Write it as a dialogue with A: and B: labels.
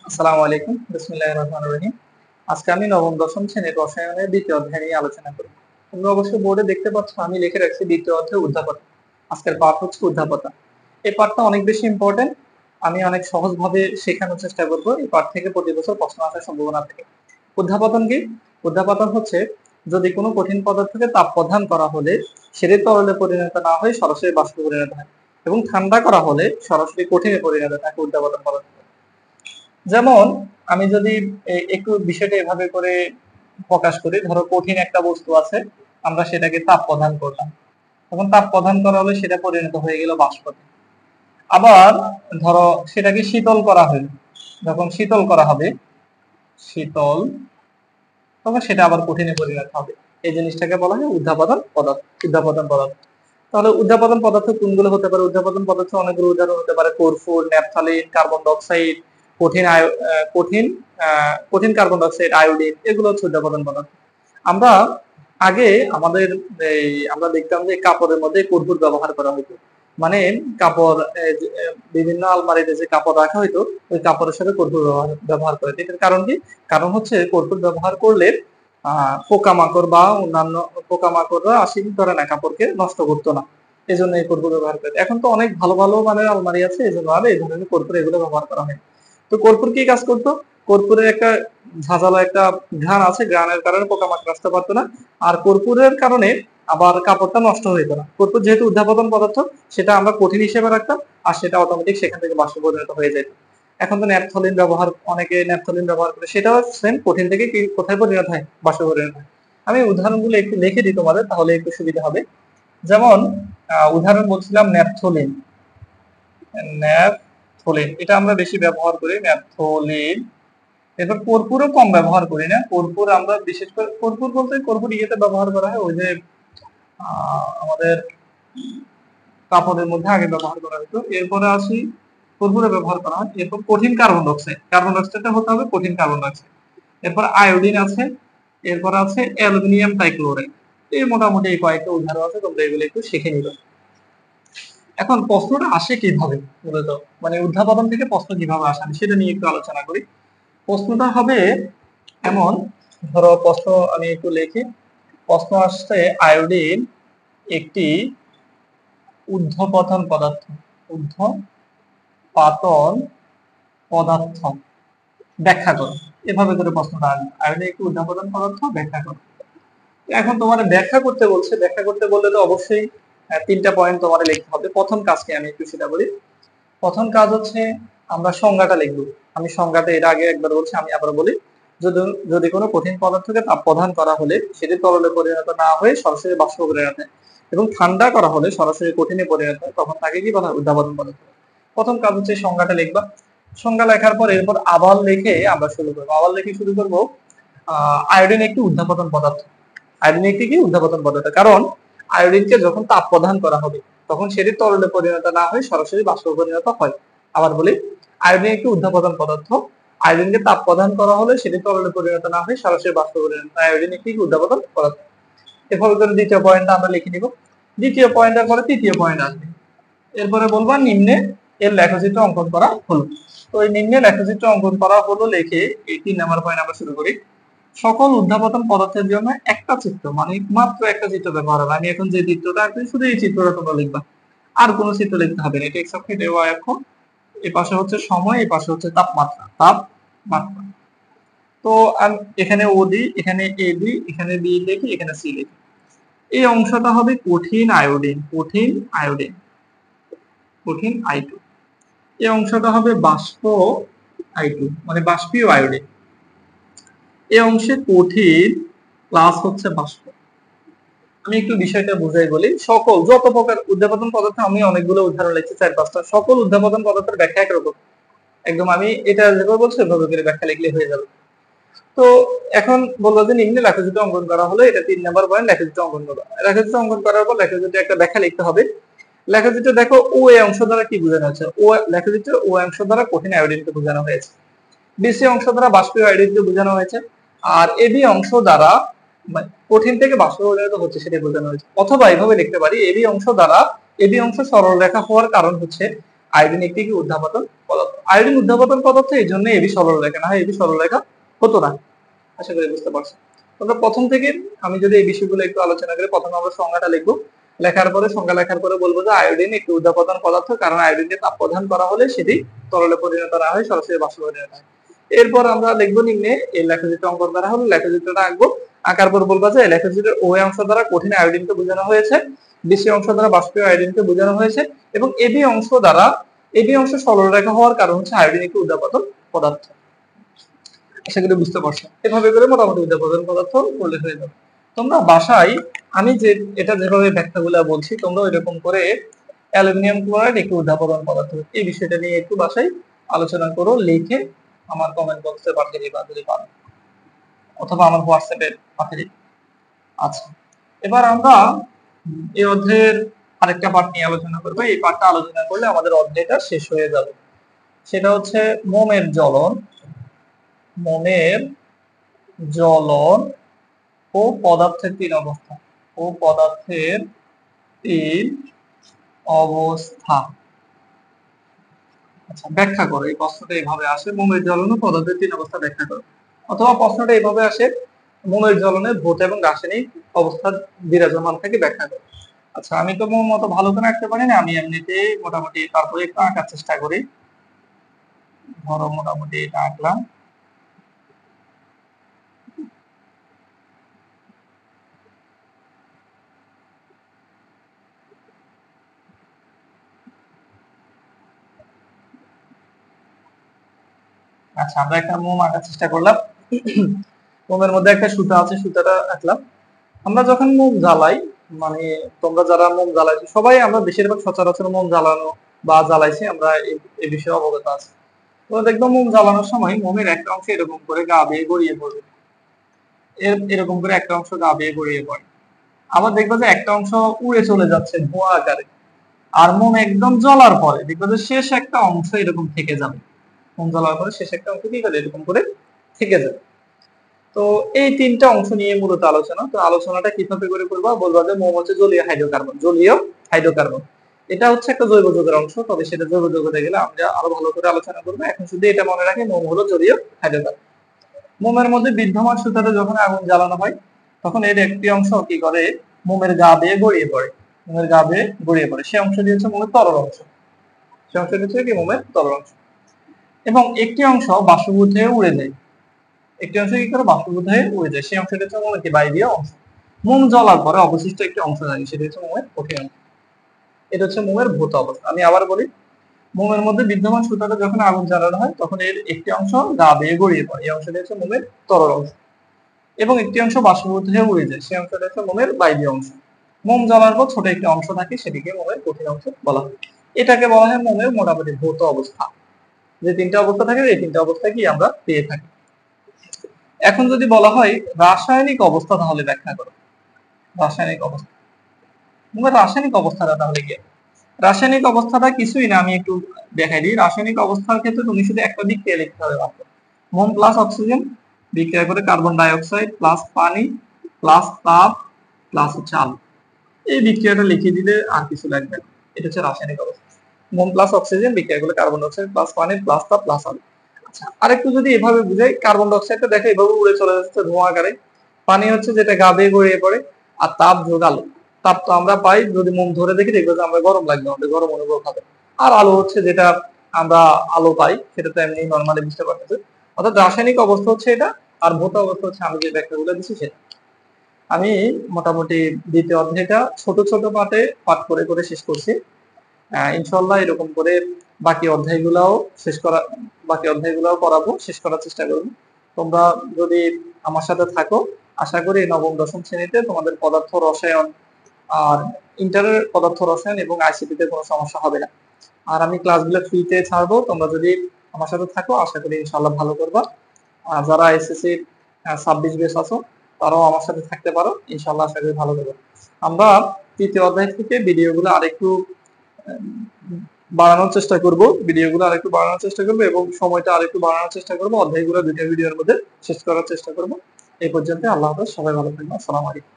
A: আসসালামু আলাইকুম, বিসমিল্লাহির রহমানির রহিম। আজকে আমি নবম দশম শ্রেণীর রসায়নের দ্বিতীয় অধ্যায় নিয়ে আলোচনা করব। তোমরা অবশ্যই বোর্ডে দেখতে পাচ্ছ আমি লিখে রাখছি দ্বিতীয় অধ্যায় উদ্যাপন। আজকের পাঠ হচ্ছে উদ্যাপতা। এই পাঠটা অনেক বেশি ইম্পর্টেন্ট। আমি অনেক সহজভাবে শেখানোর চেষ্টা করব। এই পাঠ থেকে প্রতি বছর প্রশ্ন আসার সম্ভাবনা থাকে। উদ্যাপতন কি? উদ্যাপতন হচ্ছে যদি কোনো কঠিন পদার্থকে তাপ প্রদান করা হলে সেটি তরলে পরিণত না হয়ে সরাসরি বাষ্পে পরিণত হয়, এবং ঠান্ডা করা হলে সরাসরি কঠিনে পরিণত হয়, তাকে উদ্যাপতন বলা হয়। যেমন আমি যদি একটু বিষয়টা এভাবে করে প্রকাশ করি, ধরো কঠিন একটা বস্তু আছে, আমরা সেটাকে তাপ প্রদান করলাম, তখন তাপ প্রদান করা হলে সেটা পরিণত হয়ে গেল বাষ্পতে। আবার ধরো সেটাকে শীতল করা হলো, যখন শীতল করা হবে শীতল, তখন সেটা আবার কঠিনে পরিণত হবে। এই জিনিসটাকে বলা হয় উদ্যাপতন পদার্থ। উদ্যাপতন পদার্থ। তাহলে উদ্যাপতন পদার্থ কোনগুলো হতে পারে? উদ্যাপতন পদার্থ অনেকগুলো উদাহরণ হতে পারে: কর্ফুর, ন্যাপথালিন, কার্বন ডাই অক্সাইড, কঠিন কঠিন কঠিন কার্বন ডাই অক্সাইড, আয়োডিন, এগুলো হচ্ছে উদ্যাপতন পদার্থ। আমরা আগে আমাদের আমরা দেখতাম যে কাপড়ের মধ্যে কর্পূর ব্যবহার করা হতো। মানে কাপড় বিভিন্ন আলমারিতে যে কাপড় রাখা হইতো, ওই কাপড়ের সাথে কর্পূর ব্যবহার করে। এটার কারণ কি? কারণ হচ্ছে কর্পূর ব্যবহার করলে পোকামাকড় বা অন্যান্য পোকামাকড়রা আসি ধরে না, কাপড়কে নষ্ট করতো না। এই জন্য এই কর্পূর ব্যবহার করে। এখন তো অনেক ভালো ভালো মানের আলমারি আছে, এই জন্য আর এই ধরনের কর্পূর এগুলো ব্যবহার করা হয়। তো কর্পূর কি কাজ করতো? কর্পূরের একটা ঝাঁঝালো একটা ঘ্রাণ আছে, ঘ্রাণের কারণে পোকামাকড় আসতে পারতো না। আর কর্পূরের কারণে আবার কাপড়টা নষ্ট হইতো না। কর্পূর যেহেতু উদ্যাপতন পদার্থ, সেটা আমরা কঠিন হিসেবে রাখতাম, আর সেটা অটোমেটিক সেখান থেকে বাষ্পে পরিণত হয়ে যেত। এখন তো ন্যাপথলিন ব্যবহার, অনেকে ন্যাপথলিন ব্যবহার করে, সেটাও সেম, কঠিন থেকে কি কোথায় পরিণত হয়? বাষ্পে পরিণত হয়। আমি উদাহরণগুলো একটু লিখে দিই তোমাদের, তাহলে একটু সুবিধা হবে। যেমন উদাহরণ বলছিলাম ন্যাপথলিন। ন্যাপথলিন এটা আমরা বেশি ব্যবহার করি, ন্যাপথলিন। এরপর কর্পূরও কম ব্যবহার করি না। কর্পূর আমরা বিশেষ করে, কর্পূর বলতে কর্পূর ইয়েতে ব্যবহার করা হয়, ওই যে আমাদের কাপড়ের মধ্যে আগে ব্যবহার করা হতো। এরপরে আসি কর্পূরে ব্যবহার করা হয়। এরপর কঠিন কার্বন ডাইঅক্সাইড, কার্বন ডাইঅক্সাইডটা হতে হবে কঠিন কার্বন ডাইঅক্সাইড। এরপর আয়োডিন আছে, এরপর আছে অ্যালুমিনিয়াম টাইক্লোরাইড। এই মোটামুটি এই কয়েকটা উদাহরণ আছে, তোমরা এগুলো একটু শিখে নিবে। এখন প্রশ্নটা আসে কিভাবে মূলত, মানে উদ্যাপতন থেকে প্রশ্ন কিভাবে আসে সেটা নিয়ে একটু আলোচনা করি। প্রশ্নটা হবে এমন, ধরো প্রশ্ন আমি একটু লিখি। প্রশ্ন আসছে আয়োডিন একটি ঊর্ধ্বপতন পদার্থ। ঊর্ধ্বপাতন পদার্থ ব্যাখ্যা করো। এভাবে করে প্রশ্নটা আসবে, আয়োডিন একটি ঊর্ধ্বপতন পদার্থ ব্যাখ্যা করো। এখন তোমার ব্যাখ্যা করতে বলছে, ব্যাখ্যা করতে বললে তো অবশ্যই তিনটা পয়েন্ট তোমার লিখতে হবে। প্রথম কাজকে আমি একটু সেটা বলি। প্রথম কাজ হচ্ছে আমরা সংজ্ঞাটা লিখবো। আমি সংজ্ঞাটা এর আগে একবার বলছি, আমি আবার বলি। যদি যদি কোনো কঠিন পদার্থকে তাপ প্রদান করা হলে সেটি তরলে পরিণত না হয়ে সরাসরি বাষ্পে পরিণত হয়, এবং ঠান্ডা করা হলে সরাসরি কঠিনে পরিণত হয়, তখন তাকে কি বলা হয়? উদ্যাপতন পদার্থ। প্রথম কাজ হচ্ছে সংজ্ঞাটা লিখবা। সংজ্ঞা লেখার পর এরপর আবার লিখে আমরা শুরু করবো। আবার লিখে শুরু করবো আয়োডিন একটি উদ্যাপতন পদার্থ। আয়োডিন একটি কি? উদ্যাপতন পদার্থ। কারণ আয়োডিনকে যখন তাপ প্রদান করা হবে, তখন সেটি তরলে পরিণত না হয়ে সরাসরি বাষ্পে পরিণত হয়। আবার বলি, আয়োডিন একটি উদ্যাপতন পদার্থ। আয়োডিনকে তাপ প্রদান করা হলে সেটি তরলে পরিণত না হয়ে সরাসরি বাষ্পে পরিণত হয়। আয়োডিন একটি উদ্যাপতন পদার্থ। এভাবে করে দ্বিতীয় পয়েন্টটা আমরা লিখে নিব। দ্বিতীয় পয়েন্টের পরে তৃতীয় পয়েন্ট আসবে। এরপরে বলবা নিম্নে এর লেখচিত্র অঙ্কন করা হলো। তো এই নিম্নে লেখচিত্র অঙ্কন করা হলো লিখে এই 3 নাম্বার পয়েন্ট আমরা শুরু করি। সকল উদ্যাপতন পদার্থের জন্য একটা চিত্র, মানে মাত্র একটা চিত্র ব্যবহার হবে। আমি এখন যে চিত্রটা আঁকছি, শুধু এই চিত্রটা তোমরা লিখবা, আর কোনো চিত্র লিখতে হবে না। এটা এক্স অক্ষ, এটা ওয়াই অক্ষ, এই পাশে হচ্ছে সময়, এই পাশে হচ্ছে তাপমাত্রা। তাপমাত্রা। তো এখানে ও দিই, এখানে এ দিই, এখানে বি লিখি, এখানে সি লিখি। এই অংশটা হবে কঠিন আয়োডিন। কঠিন আয়োডিন, কঠিন আই2। এই অংশটা হবে বাষ্প আই2, মানে বাষ্পীয় আয়োডিন। এই অংশে কঠিন প্লাস হচ্ছে বাষ্প। আমি একটু বিষয়টা বুঝাই বলি। সকল যত প্রকার উদ্যাপতন পদার্থ, আমি অনেকগুলো উদাহরণ লিখছি, 4-5টা। সকল উদ্যাপতন পদার্থের ব্যাখ্যা একরকম, একদম আমি এটা যেভাবে বলছি সেভাবে করে ব্যাখ্যা লিখলে হয়ে যাবে। তো এখন বলবো যে নিম্নে লেখচিত্র অঙ্কন করা হলো, এটা 3 নাম্বার পয়েন্ট, লেখচিত্র অঙ্কন করা। লেখচিত্র অঙ্কন করার পর লেখচিত্রে একটা ব্যাখ্যা লিখতে হবে। লেখচিত্রে দেখো ও এ অংশ দ্বারা কি বোঝানো হচ্ছে। ও লেখচিত্রে ও অংশ দ্বারা কঠিন আয়োডিনকে বোঝানো হয়েছে, বিসি অংশ দ্বারা বাষ্পীয় আয়োডিনকে বোঝানো হয়েছে, আর এবি অংশ দ্বারা কঠিন থেকে বাষ্পে পরিণত হচ্ছে সেটা বোঝানো হয়েছে। অথবা এইভাবে লিখতে পারি, এবি অংশ দ্বারা, এবি অংশ সরল রেখা হওয়ার কারণ হচ্ছে আয়োডিন একটি কি? উদ্যাপতন পদার্থ। আয়োডিন ঊর্ধ্বপতন পদার্থ, এই জন্য এবি সরলরেখা, না হয় এবি সরলরেখা হতো না। আশা করি বুঝতে পারছো। তোমরা প্রথম থেকে আমি যদি এই বিষয়গুলো একটু আলোচনা করি, প্রথমে আমরা সংজ্ঞাটা লিখবো, লেখার পরে সংজ্ঞা লেখার পরে বলবো যে আয়োডিন একটি ঊর্ধ্বপতন পদার্থ, কারণ আয়োডিনকে তাপ প্রদান করা হলে সেটি তরলে পরিণত না হয়, সরাসরি বাষ্পে পরিণত হয়। এরপর আমরা লিখবো নিম্নে এই লেখচিত্র অঙ্কন করা হলো, লেখচিত্রটা আঁকবো, আঁকার পর বলবো যে লেখচিত্রের ও অংশ দ্বারা কঠিন আয়োডিনকে বোঝানো হয়েছে, বিসি অংশ দ্বারা বাষ্পীয় আয়োডিনকে বোঝানো হয়েছে, এবং এবি অংশ দ্বারা, এবি অংশ সরলরেখা হওয়ার কারণ হচ্ছে আয়োডিন একটি ঊর্ধ্বপতন পদার্থ। আশা করি বুঝতে পারছো। এভাবে করে মোটামুটি ঊর্ধ্বপতন পদার্থ উল্লেখ হয়ে যাবে। তোমরা বাসায় আমি যে এটা যেভাবে ব্যাখ্যাগুলো বলছি, তোমরা ওইরকম করে অ্যালুমিনিয়াম ক্লোরাইড একটি ঊর্ধ্বপতন পদার্থ, এই বিষয়টা নিয়ে একটু বাসায় আলোচনা করো, লিখে আমার কমেন্ট বক্সে পাঠিয়ে দিবা যদি পারো, অথবা আমার হোয়াটসঅ্যাপে পাঠিয়ে দিবা। আচ্ছা, এবার আমরা এই অধ্যায়ের আরেকটা পার্ট নিয়ে আলোচনা করবো। এই পার্টটা আলোচনা করলে আমাদের অধ্যায়টা শেষ হয়ে যাবে। সেটা হচ্ছে মোমের জ্বলন, মোমের জ্বলন ও পদার্থের তিন অবস্থা, ও পদার্থের তিন অবস্থা। আচ্ছা, ব্যাখ্যা করো। এই প্রশ্নটা এইভাবে আসে, মোমের জ্বলন ও পদার্থের তিন অবস্থা ব্যাখ্যা করো। অথবা প্রশ্নটা এইভাবে আসে, মোমের জ্বলনে ভৌত এবং রাসায়নিক অবস্থা বিরাজমান থাকে, ব্যাখ্যা করো। আচ্ছা, আমি তো মোম মতো ভালো করে আঁকতে পারি না, আমি এমনিতে মোটামুটি তারপরে একটু আঁকার চেষ্টা করি। ধরো মোটামুটি এটা আঁকলাম। আচ্ছা, আমরা একটা মোম আঁকার চেষ্টা করলাম। মোমের মধ্যে একটা সুতা আছে, সুতাটা আঁকলাম। আমরা যখন মোম জ্বালাই, মানে তোমরা যারা মোম জ্বালাইছো সবাই, আমরা বেশিরভাগ সচরাচর মোম জ্বালানো বা জ্বালাইছি, আমরা এই বিষয়ে অবগত আছি। তো দেখবো মোম জ্বালানোর সময় মোমের একটা অংশ এরকম করে গা বেয়ে গড়িয়ে পড়বে, এরকম করে একটা অংশ গা বেয়ে গড়িয়ে পড়ে। আবার দেখবো যে একটা অংশ উড়ে চলে যাচ্ছে ধোঁয়া আকারে। আর মোম একদম জ্বলার পরে দেখবো যে শেষ একটা অংশ এরকম থেকে যাবে, মোম জ্বলার পরে শেষ একটা অংশ কি করে এরকম করে থেকে যাবে। তো এই তিনটা অংশ নিয়ে মূলত আলোচনা। তো আলোচনাটা কিভাবে করে করবো, বলবো যে মোম হচ্ছে জলীয় হাইড্রোকার্বন, জলীয় হাইড্রোকার্বন। এটা হচ্ছে একটা জৈব যৌগের অংশ, তবে সেটা জৈব যৌগ হতে গেলে আমরা আরো ভালো করে আলোচনা করবো। এখন শুধু এটা মনে রাখি, মোম হলো জলীয় হাইড্রোকার্বন। মোমের মধ্যে বিদ্যমান সুতাতে যখন আগুন জ্বালানো হয়, তখন এর একটি অংশ কি করে মোমের গা বেয়ে গড়িয়ে পড়ে, মোমের গা বেয়ে গড়িয়ে পড়ে। সে অংশটি হচ্ছে মোমের তরল অংশ, সে অংশটি হচ্ছে কি মোমের তরল অংশ। এবং একটি অংশ বাষ্পীভূত হয়ে উড়ে যায়, একটি অংশ কি করে বাষ্পীভূত হয়ে উড়ে যায়, সেই অংশটি হচ্ছে মোমের কি বায়বীয় অংশ। মোম জ্বলার পরে অবশিষ্ট একটি অংশ থাকে, সেটি হচ্ছে মোমের কঠিন অংশ। এটা হচ্ছে মোমের ভৌত অবস্থা। আমি আবার বলি, মোমের মধ্যে বিদ্যমান সুতাটা যখন আগুন জ্বালানো হয়, তখন এর একটি অংশ গা বেয়ে গড়িয়ে পড়ে, এই অংশটি হচ্ছে মোমের তরল অংশ। এবং একটি অংশ বাষ্পীভূত হয়ে উড়ে যায়, সেই অংশটা হচ্ছে মোমের বায়বীয় অংশ। মোম জ্বলার পর ছোট একটি অংশ থাকে, সেটিকে মোমের কঠিন অংশ বলা হয়। এটাকে বলা হয় মোমের মোটামুটি ভৌত অবস্থা। যে তিনটা অবস্থা থাকে, এই তিনটা অবস্থা কি আমরা পেয়ে থাকি। এখন যদি বলা হয় রাসায়নিক অবস্থা, তাহলে ব্যাখ্যা করো রাসায়নিক অবস্থা। মোমের রাসায়নিক অবস্থাটা তাহলে কি? রাসায়নিক অবস্থাটা কিছুই না, আমি একটু দেখাই দিই। রাসায়নিক অবস্থার ক্ষেত্রে তুমি শুধু একটা বিক্রিয়া লিখতে হবে মাত্র। মোম প্লাস অক্সিজেন বিক্রিয়া করে কার্বন ডাই অক্সাইড প্লাস পানি প্লাস তাপ প্লাস হচ্ছে আলো, এই বিক্রিয়াটা লিখে দিলে আর কিছু লাগবে না। এটা হচ্ছে রাসায়নিক অবস্থা। মোম প্লাস অক্সিজেন বিক্রিয়া করলে কার্বন ডাই অক্সাইড প্লাস পানি প্লাস তাপ প্লাস আলো। আচ্ছা, আরেকটু যদি এভাবে বুঝাই, কার্বন ডাই অক্সাইডটা দেখো এভাবে উড়ে চলে যাচ্ছে ধোঁয়া আকারে, পানি হচ্ছে যেটা গা বেয়ে গড়িয়ে পড়ে, আর তাপ যোগ আলো। তাপ তো আমরা পাই, যদি মোম ধরে দেখি দেখবো যে আমরা গরম লাগবে, আমাদের গরম অনুভব হবে। আর আলো হচ্ছে যেটা আমরা আলো পাই, সেটা তো এমনি নর্মালি বুঝতে পারতেছে। অর্থাৎ রাসায়নিক অবস্থা হচ্ছে এটা, আর ভৌত অবস্থা হচ্ছে আমি যে ব্যাখ্যাগুলো দিচ্ছি সেটা। আমি মোটামুটি দ্বিতীয় অধ্যায়টা ছোট ছোট পাঠ করে করে শেষ করছি। ইনশাআল্লাহ এরকম করে বাকি অধ্যায়গুলোও পড়াবো, শেষ করার চেষ্টা করবো। তোমরা যদি আমার সাথে থাকো, আশা করি নবম দশম শ্রেণীতে তোমাদের পদার্থ রসায়ন আর ইন্টারের পদার্থ রসায়ন এবং আইসিটি তে কোনো সমস্যা হবে না। আর আমি ক্লাসগুলো ফ্রিতে ছাড়বো, তোমরা যদি আমার সাথে থাকো আশা করি ইনশাআল্লাহ ভালো করবা। আর যারা এসএসসি 26 ব্যাচ আছো, তারাও আমার সাথে থাকতে পারো, ইনশাআল্লাহ আশা করি ভালো করবে। আমরা তৃতীয় অধ্যায় থেকে ভিডিওগুলো আরেকটু বাড়ানোর চেষ্টা করব, এবং সময়টা আরেকটু বাড়ানোর চেষ্টা করব, অধ্যায়গুলো দুইটা ভিডিওর মধ্যে শেষ করার চেষ্টা করব। এই পর্যন্ত আল্লাহ হাফেজ, সবাই ভালো থাকবেন, আসসালামু আলাইকুম।